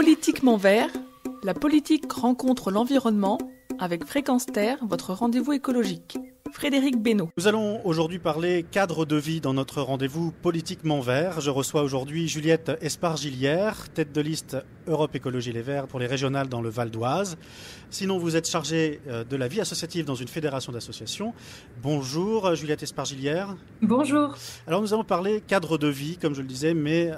Politiquement vert, la politique rencontre l'environnement avec Fréquence Terre, votre rendez-vous écologique. Frédéric Benoît. Nous allons aujourd'hui parler cadre de vie dans notre rendez-vous Politiquement Vert. Je reçois aujourd'hui Juliette Espargilière, tête de liste Europe Écologie Les Verts pour les régionales dans le Val d'Oise. Sinon, vous êtes chargée de la vie associative dans une fédération d'associations. Bonjour Juliette Espargilière. Bonjour. Alors nous allons parler cadre de vie, comme je le disais, mais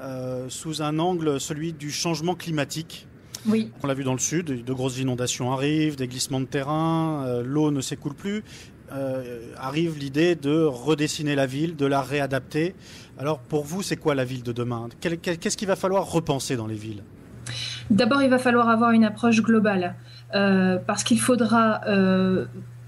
sous un angle, celui du changement climatique. Oui. On l'a vu dans le sud, de grosses inondations arrivent, des glissements de terrain, l'eau ne s'écoule plus. Arrive l'idée de redessiner la ville, de la réadapter. Alors pour vous, c'est quoi la ville de demain ? Qu'est-ce qu'il va falloir repenser dans les villes ? D'abord, il va falloir avoir une approche globale, parce qu'il faudra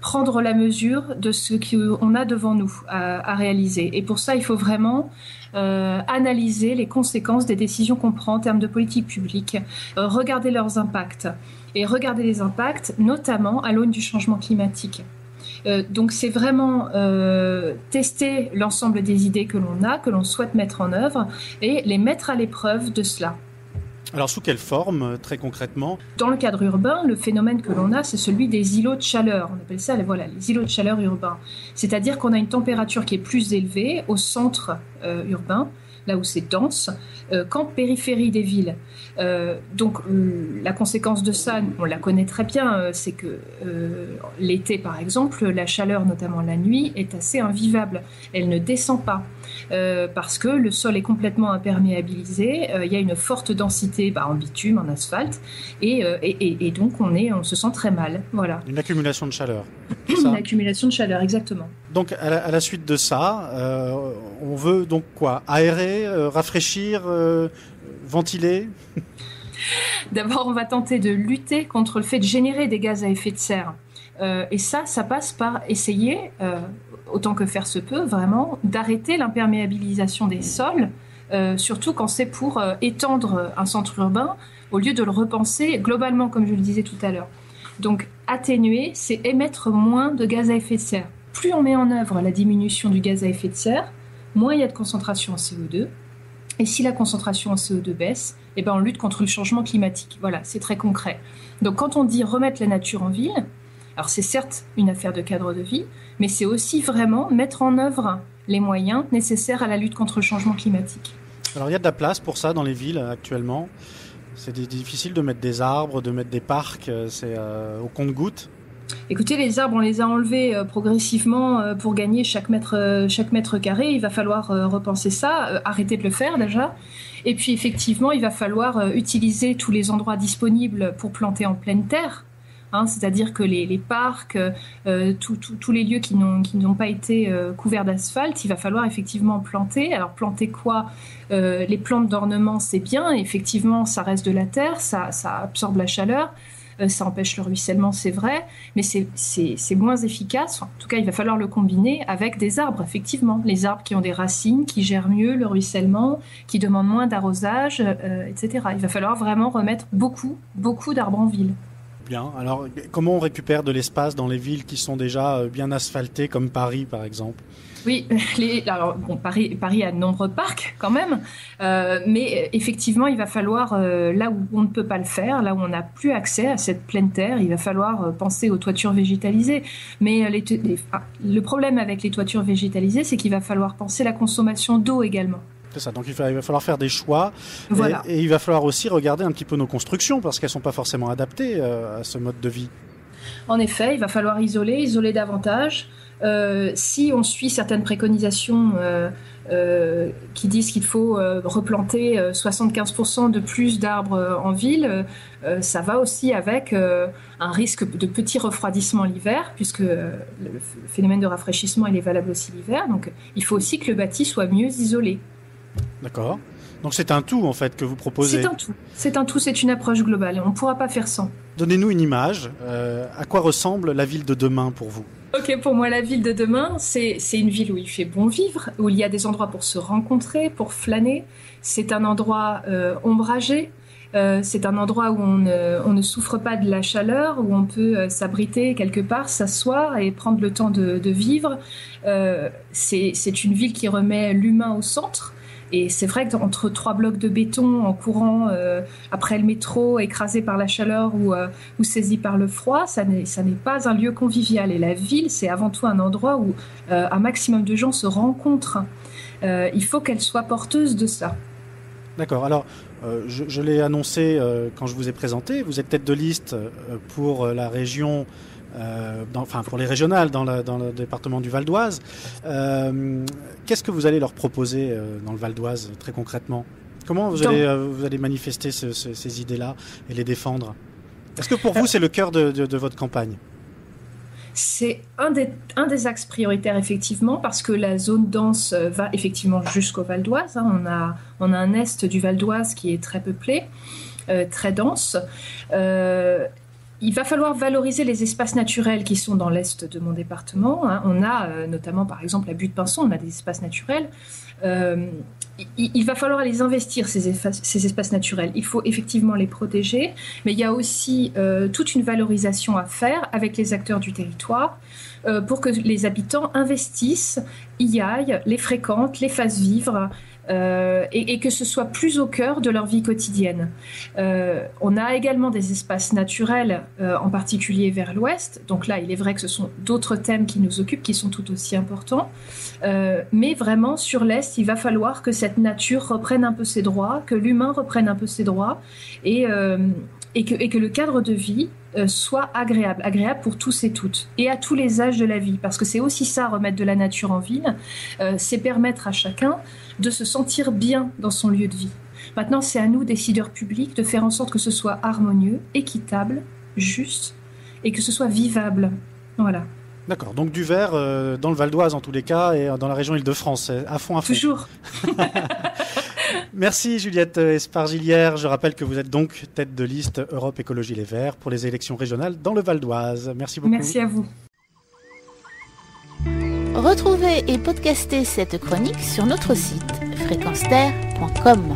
prendre la mesure de ce qu'on a devant nous à réaliser. Et pour ça, il faut vraiment analyser les conséquences des décisions qu'on prend en termes de politique publique, regarder leurs impacts, et regarder les impacts notamment à l'aune du changement climatique. Donc c'est vraiment tester l'ensemble des idées que l'on a, que l'on souhaite mettre en œuvre et les mettre à l'épreuve de cela. Alors sous quelle forme, très concrètement ? Dans le cadre urbain, le phénomène que l'on a, c'est celui des îlots de chaleur. On appelle ça les îlots de chaleur urbains. C'est-à-dire qu'on a une température qui est plus élevée au centre urbain, là où c'est dense, qu'en périphérie des villes. Donc la conséquence de ça, on la connaît très bien, c'est que l'été par exemple, la chaleur notamment la nuit est assez invivable, elle ne descend pas parce que le sol est complètement imperméabilisé, il y a une forte densité en bitume, en asphalte et donc on se sent très mal. Voilà. Une accumulation de chaleur. Une accumulation de chaleur, exactement. Donc à la suite de ça, on veut donc quoi ? Aérer, rafraîchir, ventiler ? D'abord, on va tenter de lutter contre le fait de générer des gaz à effet de serre. Et ça passe par essayer, autant que faire se peut, vraiment, d'arrêter l'imperméabilisation des sols, surtout quand c'est pour étendre un centre urbain, au lieu de le repenser globalement, comme je le disais tout à l'heure. Donc, atténuer, c'est émettre moins de gaz à effet de serre. Plus on met en œuvre la diminution du gaz à effet de serre, moins il y a de concentration en CO2. Et si la concentration en CO2 baisse, on lutte contre le changement climatique. Voilà, c'est très concret. Donc quand on dit remettre la nature en ville, alors c'est certes une affaire de cadre de vie, mais c'est aussi vraiment mettre en œuvre les moyens nécessaires à la lutte contre le changement climatique. Alors il y a de la place pour ça dans les villes actuellement. C'est difficile de mettre des arbres, de mettre des parcs, c'est au compte-gouttes. Écoutez, les arbres, on les a enlevés progressivement pour gagner chaque mètre carré. Il va falloir repenser ça, arrêter de le faire déjà. Et puis effectivement, il va falloir utiliser tous les endroits disponibles pour planter en pleine terre. C'est-à-dire que les parcs, tous les lieux qui n'ont pas été couverts d'asphalte, il va falloir effectivement planter. Alors planter quoi ? Les plantes d'ornement, c'est bien. Effectivement, ça reste de la terre, ça absorbe la chaleur. Ça empêche le ruissellement, c'est vrai, mais c'est moins efficace. En tout cas, il va falloir le combiner avec des arbres, effectivement. Les arbres qui ont des racines, qui gèrent mieux le ruissellement, qui demandent moins d'arrosage, etc. Il va falloir vraiment remettre beaucoup d'arbres en ville. Bien. Alors, comment on récupère de l'espace dans les villes qui sont déjà bien asphaltées, comme Paris, par exemple ? Oui, Paris a de nombreux parcs quand même, mais effectivement, il va falloir, là où on ne peut pas le faire, là où on n'a plus accès à cette pleine terre, il va falloir penser aux toitures végétalisées. Mais le problème avec les toitures végétalisées, c'est qu'il va falloir penser la consommation d'eau également. C'est ça, donc il va falloir faire des choix. Voilà. Et il va falloir aussi regarder un petit peu nos constructions, parce qu'elles ne sont pas forcément adaptées à ce mode de vie. En effet, il va falloir isoler davantage. Si on suit certaines préconisations qui disent qu'il faut replanter 75% de plus d'arbres en ville, ça va aussi avec un risque de petit refroidissement l'hiver, puisque le phénomène de rafraîchissement il est valable aussi l'hiver. Donc il faut aussi que le bâti soit mieux isolé. D'accord. Donc c'est un tout en fait que vous proposez. C'est un tout, c'est une approche globale. On ne pourra pas faire sans. Donnez-nous une image. À quoi ressemble la ville de demain pour vous ? Ok, pour moi, la ville de demain, c'est une ville où il fait bon vivre, où il y a des endroits pour se rencontrer, pour flâner. C'est un endroit ombragé. C'est un endroit où on ne souffre pas de la chaleur, où on peut s'abriter quelque part, s'asseoir et prendre le temps de vivre. C'est une ville qui remet l'humain au centre. Et c'est vrai qu'entre 3 blocs de béton en courant après le métro, écrasé par la chaleur ou saisi par le froid, ça n'est pas un lieu convivial. Et la ville, c'est avant tout un endroit où un maximum de gens se rencontrent. Il faut qu'elle soit porteuse de ça. D'accord. Alors, je l'ai annoncé quand je vous ai présenté. Vous êtes tête de liste pour la région, pour les régionales dans le département du Val d'Oise. Qu'est-ce que vous allez leur proposer dans le Val d'Oise, très concrètement ? Comment vous allez manifester ces idées-là et les défendre ? Est-ce que pour vous, c'est le cœur de votre campagne ? C'est un des axes prioritaires, effectivement, parce que la zone dense va effectivement jusqu'au Val d'Oise. On a un est du Val d'Oise qui est très peuplé, très dense. Il va falloir valoriser les espaces naturels qui sont dans l'est de mon département. On a notamment, par exemple, à Butte-Pinson, on a des espaces naturels. Il va falloir les investir, ces espaces naturels. Il faut effectivement les protéger, mais il y a aussi toute une valorisation à faire avec les acteurs du territoire pour que les habitants investissent, y aillent, les fréquentent, les fassent vivre et que ce soit plus au cœur de leur vie quotidienne. On a également des espaces naturels, en particulier vers l'ouest. Donc là, il est vrai que ce sont d'autres thèmes qui nous occupent, qui sont tout aussi importants. Mais vraiment, sur l'est, il va falloir que cette nature reprenne un peu ses droits, que l'humain reprenne un peu ses droits et que le cadre de vie soit agréable pour tous et toutes, et à tous les âges de la vie, parce que c'est aussi ça, remettre de la nature en ville, c'est permettre à chacun de se sentir bien dans son lieu de vie. Maintenant, c'est à nous, décideurs publics, de faire en sorte que ce soit harmonieux, équitable, juste, et que ce soit vivable. Voilà. D'accord, donc du vert dans le Val d'Oise en tous les cas, et dans la région Île-de-France, à fond. Toujours. Merci Juliette Espargilière. Je rappelle que vous êtes donc tête de liste Europe Écologie Les Verts pour les élections régionales dans le Val d'Oise. Merci beaucoup. Merci à vous. Retrouvez et podcastez cette chronique sur notre site fréquenceterre.com.